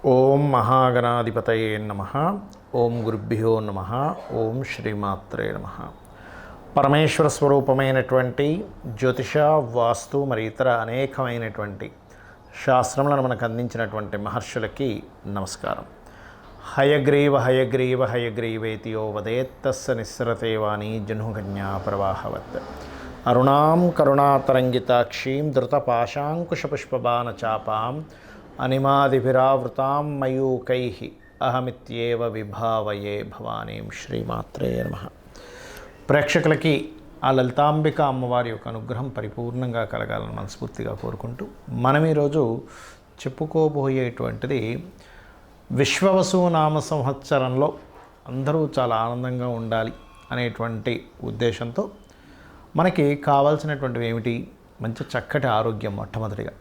ఓం మహాగణాధిపతయే నమః. ఓం గురుభ్యో నమః. ఓం శ్రీమాత్రే నమః. పరమేశ్వర స్వరూపమైనటువంటి జ్యోతిష, వాస్తు మరి ఇతర అనేకమైనటువంటి శాస్త్రములను మనకు అందించినటువంటి మహర్షులకి నమస్కారం. హయగ్రీవ హయగ్రీవ హయగ్రీవేతి యో వదేత్తస్స నిస్సరతే వాణి జహ్నుకన్యా ప్రవాహవత్. అరుణాం కరుణాతరంగితాక్షీం ధృతపాశాంకుశపుష్పబాణచాపాం అనిమాదిభిరావృతాం మయూకైః అహమిత్యేవ విభావయే భవానీం. శ్రీమాత్రే నమః. ప్రేక్షకులకి ఆ లలితాంబిక అమ్మవారి యొక్క అనుగ్రహం పరిపూర్ణంగా కలగాలని మనస్ఫూర్తిగా కోరుకుంటూ మనం ఈరోజు చెప్పుకోబోయేటువంటిది విశ్వవసునామ సంవత్సరంలో అందరూ చాలా ఆనందంగా ఉండాలి అనేటువంటి ఉద్దేశంతో మనకి కావాల్సినటువంటివి ఏమిటి? మంచి చక్కటి ఆరోగ్యం. మొట్టమొదటిగా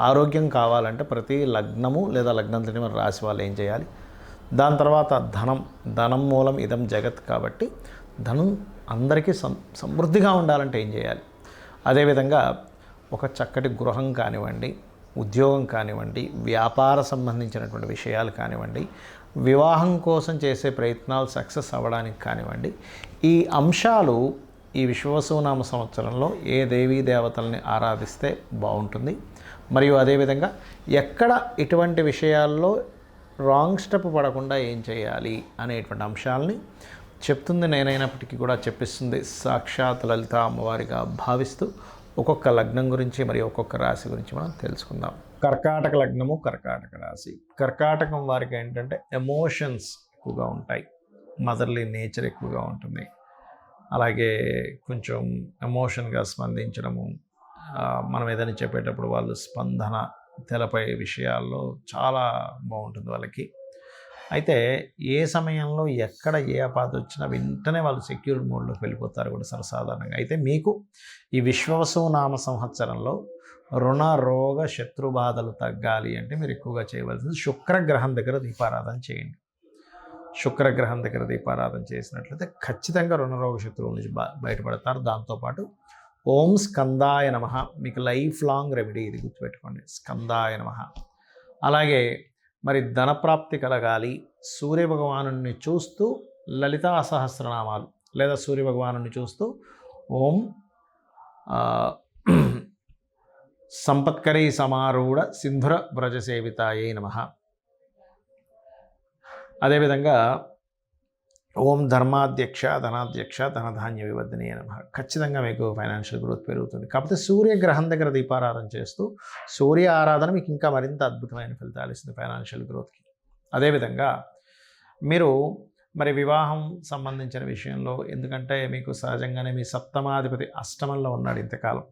ఆరోగ్యం కావాలంటే ప్రతి లగ్నము లేదా లగ్నం తెలియని రాశి వాళ్ళు ఏం చేయాలి? దాని తర్వాత ధనం మూలం ఇదం జగత్ కాబట్టి ధనం అందరికీ సమృద్ధిగా ఉండాలంటే ఏం చేయాలి? అదేవిధంగా ఒక చక్కటి గృహం కానివ్వండి, ఉద్యోగం కానివ్వండి, వ్యాపార సంబంధించినటువంటి విషయాలు కానివ్వండి, వివాహం కోసం చేసే ప్రయత్నాలు సక్సెస్ అవ్వడానికి కానివ్వండి, ఈ అంశాలు ఈ విశ్వవసునామ సంవత్సరంలో ఏ దేవీ దేవతల్ని ఆరాధిస్తే బాగుంటుంది, మరియు అదేవిధంగా ఎక్కడ ఇటువంటి విషయాల్లో రాంగ్ స్టెప్ పడకుండా ఏం చేయాలి అనేటువంటి అంశాలని చెప్తుంది నేనైనప్పటికీ కూడా చెప్పిస్తుంది సాక్షాత్ లలిత అమ్మవారిగా భావిస్తూ ఒక్కొక్క లగ్నం గురించి మరియు ఒక్కొక్క రాశి గురించి మనం తెలుసుకుందాం. కర్కాటక లగ్నము, కర్కాటక రాశి. కర్కాటకం వారికి ఏంటంటే ఎమోషన్స్ ఎక్కువగా ఉంటాయి, మదర్లీ నేచర్ ఎక్కువగా ఉంటుంది, అలాగే కొంచెం ఎమోషన్గా స్పందించడము, మనం ఏదైనా చెప్పేటప్పుడు వాళ్ళు స్పందన తెలపే విషయాల్లో చాలా బాగుంటుంది వాళ్ళకి. అయితే ఏ సమయంలో ఎక్కడ ఏ ఆపద వచ్చినా వెంటనే వాళ్ళు సెక్యూర్ మోడ్లోకి వెళ్ళిపోతారు కూడా సర్వసాధారణంగా. అయితే మీకు ఈ విశ్వవసునామ సంవత్సరంలో రుణ రోగ శత్రు బాధలు తగ్గాలి అంటే మీరు ఎక్కువగా చేయవలసింది శుక్రగ్రహం దగ్గర దీపారాధన చేయండి. శుక్రగ్రహం దగ్గర దీపారాధన చేసినట్లయితే ఖచ్చితంగా రుణరోగ శత్రువుల నుంచి బయటపడతారు. దాంతోపాటు ఓం స్కందాయ నమః, మీకు లైఫ్ లాంగ్ రెమెడీ ఇది, గుర్తుపెట్టుకోండి, స్కందాయ నమః. అలాగే మరి ధనప్రాప్తి కలగాలి, సూర్యభగవాను చూస్తూ లలితా సహస్రనామాలు లేదా సూర్యభగవాను చూస్తూ ఓం సంపత్కరీ సమారూఢ సింధుర వ్రజసేవితాయే నమః. అదేవిధంగా ఓం ధర్మాధ్యక్ష ధనాధ్యక్ష ధనధాన్య వివర్ధనీయ నమః. ఖచ్చితంగా మీకు ఫైనాన్షియల్ గ్రోత్ పెరుగుతుంది. కాకపోతే సూర్యగ్రహం దగ్గర దీపారాధన చేస్తూ సూర్య ఆరాధన మీకు ఇంకా మరింత అద్భుతమైన ఫలితాలు ఇస్తుంది ఫైనాన్షియల్ గ్రోత్కి. అదేవిధంగా మీరు మరి వివాహం సంబంధించిన విషయంలో, ఎందుకంటే మీకు సహజంగానే మీ సప్తమాధిపతి అష్టమంలో ఉన్నాడు ఇంతకాలం.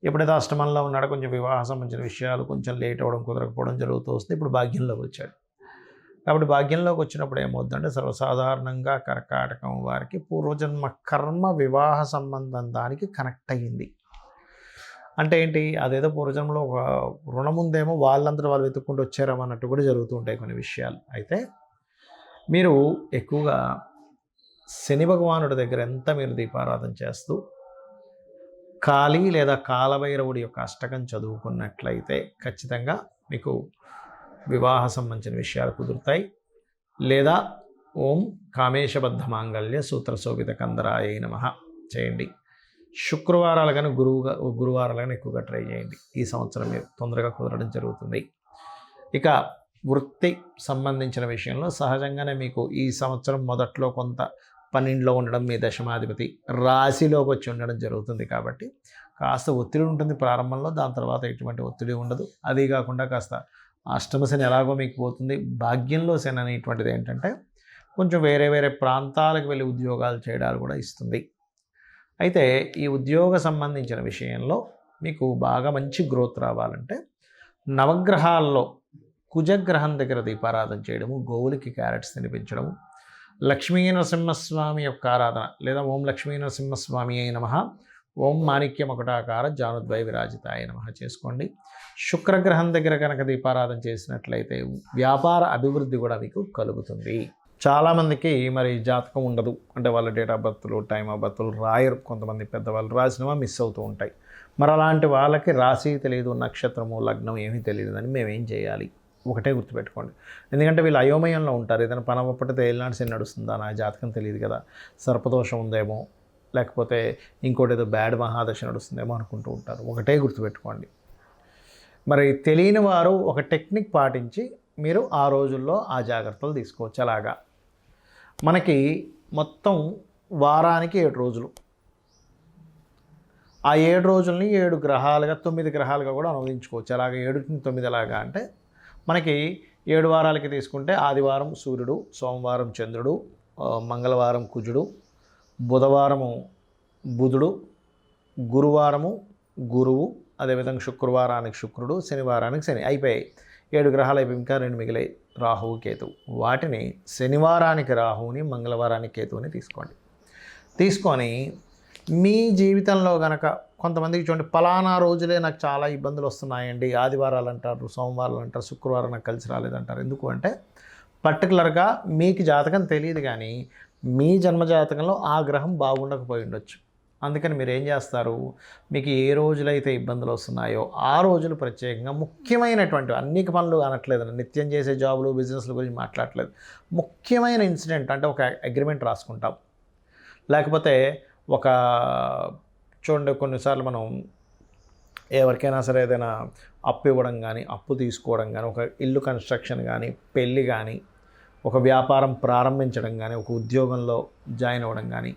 ఎప్పుడైతే అష్టమంలో ఉన్నాడో కొంచెం వివాహం సంబంధించిన విషయాలు కొంచెం లేట్ అవ్వడం, కుదరకపోవడం జరుగుతూ వస్తుంది. ఇప్పుడు భాగ్యంలోకి వచ్చాడు కాబట్టి భాగ్యంలోకి వచ్చినప్పుడు ఏమవుతుందంటే సర్వసాధారణంగా కర్కాటకం వారికి పూర్వజన్మ కర్మ వివాహ సంబంధం దానికి కనెక్ట్ అయ్యింది. అంటే ఏంటి? అదేదో పూర్వజన్మలో ఒక రుణం ఉందేమో వాళ్ళందరూ వాళ్ళు వెతుక్కుంటూ వచ్చారేమో అన్నట్టు కూడా జరుగుతూ ఉంటాయి కొన్ని విషయాలు. అయితే మీరు ఎక్కువగా శని భగవానుడి దగ్గర ఎంత మీరు దీపారాధన చేస్తూ కాళీ లేదా కాలభైరవుడి యొక్క అష్టకం చదువుకున్నట్లయితే ఖచ్చితంగా మీకు వివాహ సంబంధించిన విషయాలు కుదురుతాయి. లేదా ఓం కామేశబద్ధ మాంగళ్య సూత్రశోభిత కందరాయ నమః చేయండి. శుక్రవారాలు కానీ గురువారాలు కానీ ఎక్కువగా ట్రై చేయండి. ఈ సంవత్సరం మీరు తొందరగా కుదరడం జరుగుతుంది. ఇక వృత్తి సంబంధించిన విషయంలో సహజంగానే మీకు ఈ సంవత్సరం మొదట్లో కొంత పన్నెండులో ఉండడం, మీ దశమాధిపతి రాశిలోకి వచ్చి ఉండడం జరుగుతుంది కాబట్టి కాస్త ఒత్తిడి ఉంటుంది ప్రారంభంలో, దాని తర్వాత ఎటువంటి ఒత్తిడి ఉండదు. అదీ కాకుండా కాస్త అష్టమ శని ఎలాగో మీకు పోతుంది. భాగ్యంలో శని అనేటువంటిది ఏంటంటే కొంచెం వేరే వేరే ప్రాంతాలకు వెళ్ళి ఉద్యోగాలు చేయడాలు కూడా ఇస్తుంది. అయితే ఈ ఉద్యోగ సంబంధించిన విషయంలో మీకు బాగా మంచి గ్రోత్ రావాలంటే నవగ్రహాల్లో కుజగ్రహం దగ్గర దీపారాధన చేయడము, గోవులకి క్యారెట్స్ తినిపించడము, లక్ష్మీ నరసింహస్వామి యొక్క ఆరాధన లేదా ఓం లక్ష్మీ నరసింహస్వామి అయి నమః, ఓం మాణిక్య మకుటాకార జానుద్వయ విరాజితాయ నమః చేసుకోండి. శుక్రగ్రహం దగ్గర కనుక దీపారాధన చేసినట్లయితే వ్యాపార అభివృద్ధి కూడా మీకు కలుగుతుంది. చాలామందికి మరి జాతకం ఉండదు, అంటే వాళ్ళ డేట్ ఆఫ్ బర్త్లు, టైమ్ ఆఫ్ బర్త్లు రాయరు. కొంతమంది పెద్దవాళ్ళు రాసినవా మిస్ అవుతూ ఉంటాయి. మరి అలాంటి వాళ్ళకి రాశి తెలియదు, నక్షత్రము, లగ్నం ఏమీ తెలియదని మేమేం చేయాలి? ఒకటే గుర్తుపెట్టుకోండి. ఎందుకంటే వీళ్ళు అయోమయంలో ఉంటారు. ఏదైనా పని అవ్వకపోతే ఏలినాటి శని నడుస్తుందా, నా జాతకం తెలియదు కదా, సర్పదోషం ఉందేమో, లేకపోతే ఇంకోటి ఏదో బ్యాడ్ మహాదశ నడుస్తుందేమో అనుకుంటూ ఉంటారు. ఒకటే గుర్తుపెట్టుకోండి. మరి తెలియని వారు ఒక టెక్నిక్ పాటించి మీరు ఆ రోజుల్లో ఆ జాగ్రత్తలు తీసుకోవచ్చు. అలాగా మనకి మొత్తం వారానికి 7 రోజులు. ఆ 7 రోజుల్ని 7 గ్రహాలుగా 9 గ్రహాలుగా కూడా అనువదించుకోవచ్చు. అలాగే 7-9 ఎలాగా అంటే మనకి 7 వారాలకి తీసుకుంటే ఆదివారం సూర్యుడు, సోమవారం చంద్రుడు, మంగళవారం కుజుడు, బుధవారము బుధుడు, గురువారము గురువు, అదేవిధంగా శుక్రవారానికి శుక్రుడు, శనివారానికి శని. అయిపోయాయి 7 గ్రహాలు అయిపోయి ఇంకా 2 మిగిలాయి, రాహువు కేతువు. వాటిని శనివారానికి రాహువుని, మంగళవారానికి కేతువుని తీసుకోండి. తీసుకొని మీ జీవితంలో కనుక కొంతమందికి చూడండి, పలానా రోజులే నాకు చాలా ఇబ్బందులు వస్తున్నాయండి, ఆదివారాలు అంటారు, సోమవారాలు అంటారు, శుక్రవారం నాకు కలిసి రాలేదంటారు. ఎందుకు అంటే పర్టికులర్గా మీకు జాతకం తెలియదు, కానీ మీ జన్మజాతకంలో ఆ గ్రహం బాగుండకపోయి ఉండొచ్చు. అందుకని మీరు ఏం చేస్తారు, మీకు ఏ రోజులైతే ఇబ్బందులు వస్తున్నాయో ఆ రోజులు ప్రత్యేకంగా ముఖ్యమైనటువంటి అన్ని పనులు అనట్లేదు, నిత్యం చేసే జాబులు బిజినెస్ల గురించి మాట్లాడట్లేదు, ముఖ్యమైన ఇన్సిడెంట్ అంటే ఒక అగ్రిమెంట్ రాసుకుంటాం, లేకపోతే ఒక చూడండి కొన్నిసార్లు మనం ఎవరికైనా సరే ఏదైనా అప్పు ఇవ్వడం కానీ, అప్పు తీసుకోవడం కానీ, ఒక ఇల్లు కన్స్ట్రక్షన్ కానీ, పెళ్ళి కానీ, ఒక వ్యాపారం ప్రారంభించడం కానీ, ఒక ఉద్యోగంలో జాయిన్ అవ్వడం కానీ,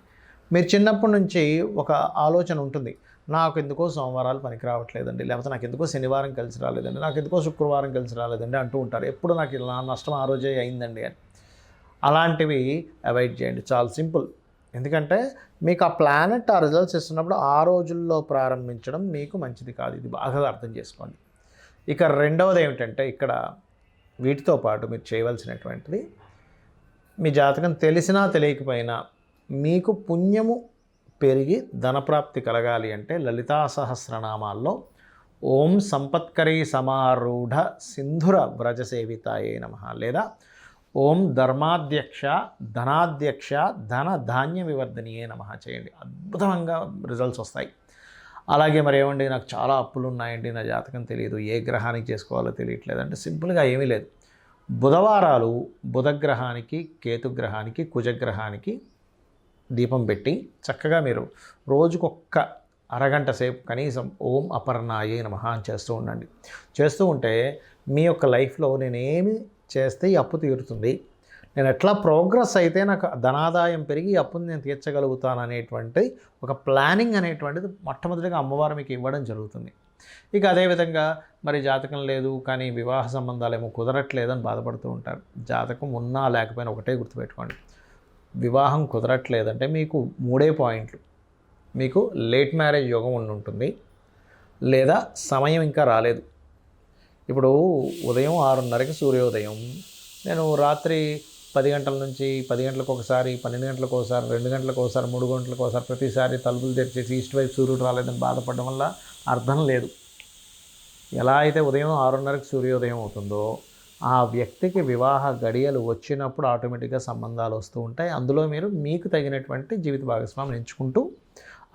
మీరు చిన్నప్పటి నుంచి ఒక ఆలోచన ఉంటుంది, నాకు ఎందుకో సోమవారాలు పనికి రావట్లేదండి, లేకపోతే నాకు ఎందుకో శనివారం కలిసి రాలేదండి, నాకు ఎందుకో శుక్రవారం కలిసి రాలేదండి అంటూ ఉంటారు. ఎప్పుడు నాకు ఇలా నష్టం ఆ రోజే అయిందండి అని. అలాంటివి అవాయిడ్ చేయండి. చాలా సింపుల్. ఎందుకంటే మీకు ఆ ప్లానెట్ ఆ రిజల్ట్స్ ఇస్తున్నప్పుడు ఆ రోజుల్లో ప్రారంభించడం మీకు మంచిది కాదు. ఇది బాగా అర్థం చేసుకోండి. ఇక రెండవది ఏమిటంటే ఇక్కడ వీటితో పాటు మీరు చేయవలసినటువంటిది, మీ జాతకం తెలిసినా తెలియకపోయినా మీకు పుణ్యము పెరిగి ధనప్రాప్తి కలగాలి అంటే లలితా సహస్రనామాల్లో ఓం సంపత్కరీ సమారూఢ సింధుర వ్రజసేవితాయే నమః లేదా ఓం ధర్మాధ్యక్ష ధనాధ్యక్ష ధన ధాన్య వివర్ధనియే నమః చేయండి. అద్భుతంగా రిజల్ట్స్ వస్తాయి. అలాగే మరి ఏమండి నాకు చాలా అప్పులు ఉన్నాయండి, నా జాతకం తెలియదు, ఏ గ్రహానికి చేసుకోవాలో తెలియట్లేదు అంటే సింపుల్గా ఏమీ లేదు. బుధవారాలు బుధగ్రహానికి, కేతుగ్రహానికి, కుజగ్రహానికి దీపం పెట్టి చక్కగా మీరు రోజుకొక్క అరగంట సేపు కనీసం ఓం అపర్ణాయే నమః అని చేస్తూ ఉండండి. చేస్తూ ఉంటే మీ యొక్క లైఫ్లో నేనేమి చేస్తే ఈ అప్పు తీరుతుంది, నేను ఎట్లా ప్రోగ్రెస్ అయితే నాకు ధనాదాయం పెరిగి ఈ అప్పుని నేను తీర్చగలుగుతాను అనేటువంటి ఒక ప్లానింగ్ అనేటువంటిది మొట్టమొదటిగా అమ్మవారు మీకు ఇవ్వడం జరుగుతుంది. ఇక అదేవిధంగా మరి జాతకం లేదు కానీ వివాహ సంబంధాలు ఏమో కుదరట్లేదని బాధపడుతూ ఉంటారు. జాతకం ఉన్నా లేకపోయినా ఒకటే గుర్తుపెట్టుకోండి, వివాహం కుదరట్లేదంటే మీకు 3 పాయింట్లు. మీకు లేట్ మ్యారేజ్ యోగం ఉంటుంది, లేదా సమయం ఇంకా రాలేదు. ఇప్పుడు ఉదయం 6:30కి సూర్యోదయం, నేను రాత్రి 10 గంటల నుంచి 10 గంటలకు ఒకసారి, 12 గంటలకు ఒకసారి, 2 గంటలకు ఒకసారి, 3 గంటలకు ఒకసారి ప్రతిసారి తలుపులు తెరిచేసి ఈస్ట్ వైపు సూర్యుడు రాలేదని బాధపడడం వల్ల అర్థం లేదు. ఎలా అయితే ఉదయం 6:30కి సూర్యోదయం అవుతుందో ఆ వ్యక్తికి వివాహ గడియలు వచ్చినప్పుడు ఆటోమేటిక్గా సంబంధాలు వస్తూ ఉంటాయి. అందులో మీరు మీకు తగినటువంటి జీవిత భాగస్వామిని ఎంచుకుంటూ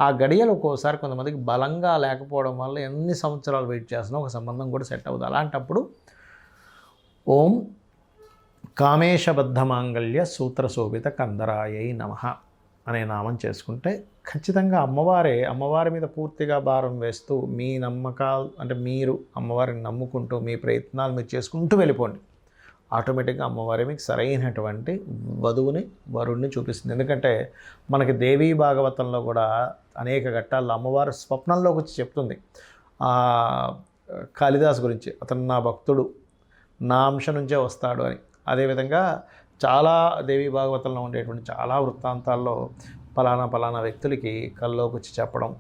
ఆ గడియలు ఒక్కోసారి కొంతమందికి బలంగా లేకపోవడం వల్ల ఎన్ని సంవత్సరాలు వెయిట్ చేస్తున్నా ఒక సంబంధం కూడా సెట్ అవుతుంది. అలాంటప్పుడు ఓం కామేశబద్ధ మాంగళ్య సూత్రశోభిత కందరాయై నమః అనే నామం చేసుకుంటే ఖచ్చితంగా అమ్మవారి మీద పూర్తిగా భారం వేస్తూ మీ నమ్మకాలు అంటే మీరు అమ్మవారిని నమ్ముకుంటూ మీ ప్రయత్నాలు మీరు చేసుకుంటూ వెళ్ళిపోండి. ఆటోమేటిక్గా అమ్మవారి మీకు సరైనటువంటి వరుణ్ణి చూపిస్తుంది. ఎందుకంటే మనకి దేవీ భాగవతంలో కూడా అనేక ఘట్టాల్లో అమ్మవారు స్వప్నంలోకి వచ్చి చెప్తుంది కాళిదాస్ గురించి, అతను నా భక్తుడు, నా అంశ నుంచే వస్తాడు అని. అదేవిధంగా చాలా దేవీ భాగవతంలో ఉండేటువంటి చాలా వృత్తాంతాల్లో పలానా వ్యక్తులకి కల్లోకి వచ్చి చెప్పడం,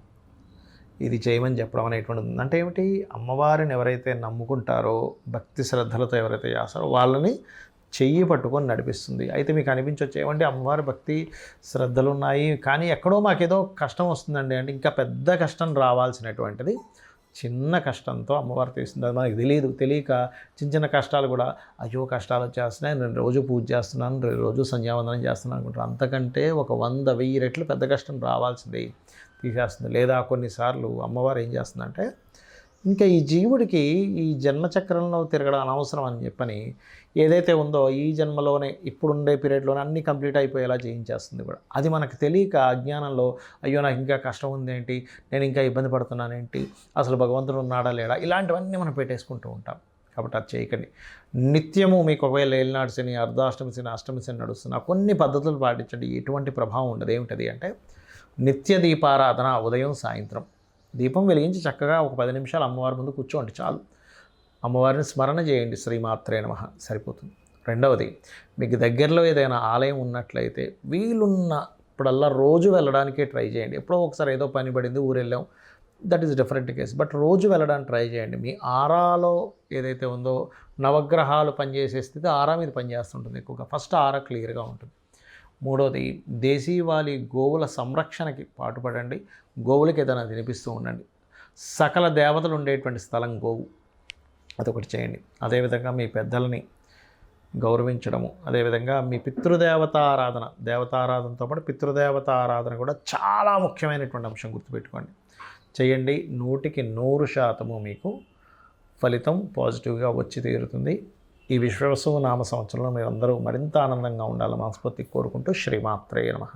ఇది చేయమని చెప్పడం అనేటువంటిది ఉంది. అంటే ఏమిటి, అమ్మవారిని ఎవరైతే నమ్ముకుంటారో, భక్తి శ్రద్ధలతో ఎవరైతే చేస్తారో వాళ్ళని చెయ్యి పట్టుకొని నడిపిస్తుంది. అయితే మీకు అనిపించవచ్చు ఏమంటే అమ్మవారి భక్తి శ్రద్ధలు ఉన్నాయి కానీ ఎక్కడో మాకేదో కష్టం వస్తుందండి అంటే, ఇంకా పెద్ద కష్టం రావాల్సినటువంటిది చిన్న కష్టంతో అమ్మవారు తీస్తుంది. అది మనకి తెలియక చిన్న కష్టాలు కూడా అయ్యో కష్టాలు వచ్చేస్తున్నాయి, నేను రోజు పూజ చేస్తున్నాను, రోజు సంధ్యావందనం చేస్తున్నాను అనుకుంటారు. అంతకంటే ఒక 100,000 రెట్లు పెద్ద కష్టం రావాల్సింది తీసేస్తుంది. లేదా కొన్నిసార్లు అమ్మవారు ఏం చేస్తుందంటే ఇంకా ఈ జీవుడికి ఈ జన్మచక్రంలో తిరగడం అనవసరం అని చెప్పని ఏదైతే ఉందో ఈ జన్మలోనే ఇప్పుడుండే పీరియడ్లోనే అన్నీ కంప్లీట్ అయిపోయేలా చేయించేస్తుంది కూడా. అది మనకు తెలియక అజ్ఞానంలో అయ్యో నాకు ఇంకా కష్టం ఉందేంటి, నేను ఇంకా ఇబ్బంది పడుతున్నానేంటి, అసలు భగవంతుడు ఉన్నాడా లేడా, ఇలాంటివన్నీ మనం పెట్టేసుకుంటూ ఉంటాం. కాబట్టి అది చేయకండి. నిత్యము మీకు ఒకవేళ ఏలినాడు శని, అర్ధాష్టమి శని, అష్టమి శని నడుస్తున్న కొన్ని పద్ధతులు పాటించండి, ఎటువంటి ప్రభావం ఉండదు. ఏమిటది అంటే నిత్య దీపారాధన, ఉదయం సాయంత్రం దీపం వెలిగించి చక్కగా ఒక 10 నిమిషాలు అమ్మవారి ముందు కూర్చోండి చాలు. అమ్మవారిని స్మరణ చేయండి, శ్రీమాత్రే నమః, సరిపోతుంది. రెండవది, మీకు దగ్గరలో ఏదైనా ఆలయం ఉన్నట్లయితే వీలున్నప్పుడల్లా రోజు వెళ్ళడానికే ట్రై చేయండి. ఎప్పుడో ఒకసారి ఏదో పని పడింది ఊరు వెళ్ళాం, that is different case. But రోజు వెళ్ళడానికి ట్రై చేయండి. మీ ఆరాలో ఏదైతే ఉందో నవగ్రహాలు పనిచేసే స్థితి ఆరా మీద పనిచేస్తుంటుంది ఎక్కువగా. ఫస్ట్ ఆరా క్లియర్గా ఉంటుంది. మూడోది, దేశీవాలి గోవుల సంరక్షణకి పాటుపడండి. గోవులకి ఏదైనా తినిపిస్తూ ఉండండి. సకల దేవతలు ఉండేటువంటి స్థలం గోవు, అదొకటి చేయండి. అదేవిధంగా మీ పెద్దలని గౌరవించడము, అదేవిధంగా మీ పితృదేవత ఆరాధన, దేవతారాధనతో పాటు పితృదేవత ఆరాధన కూడా చాలా ముఖ్యమైనటువంటి అంశం, గుర్తుపెట్టుకోండి. చేయండి. 100% మీకు ఫలితం పాజిటివ్గా వచ్చి తీరుతుంది. ఈ విశ్వవసు నామ సంవత్సరంలో మీరందరూ మరింత ఆనందంగా ఉండాలని మనస్ఫూర్తిగా కోరుకుంటూ శ్రీమాత్రే నమః.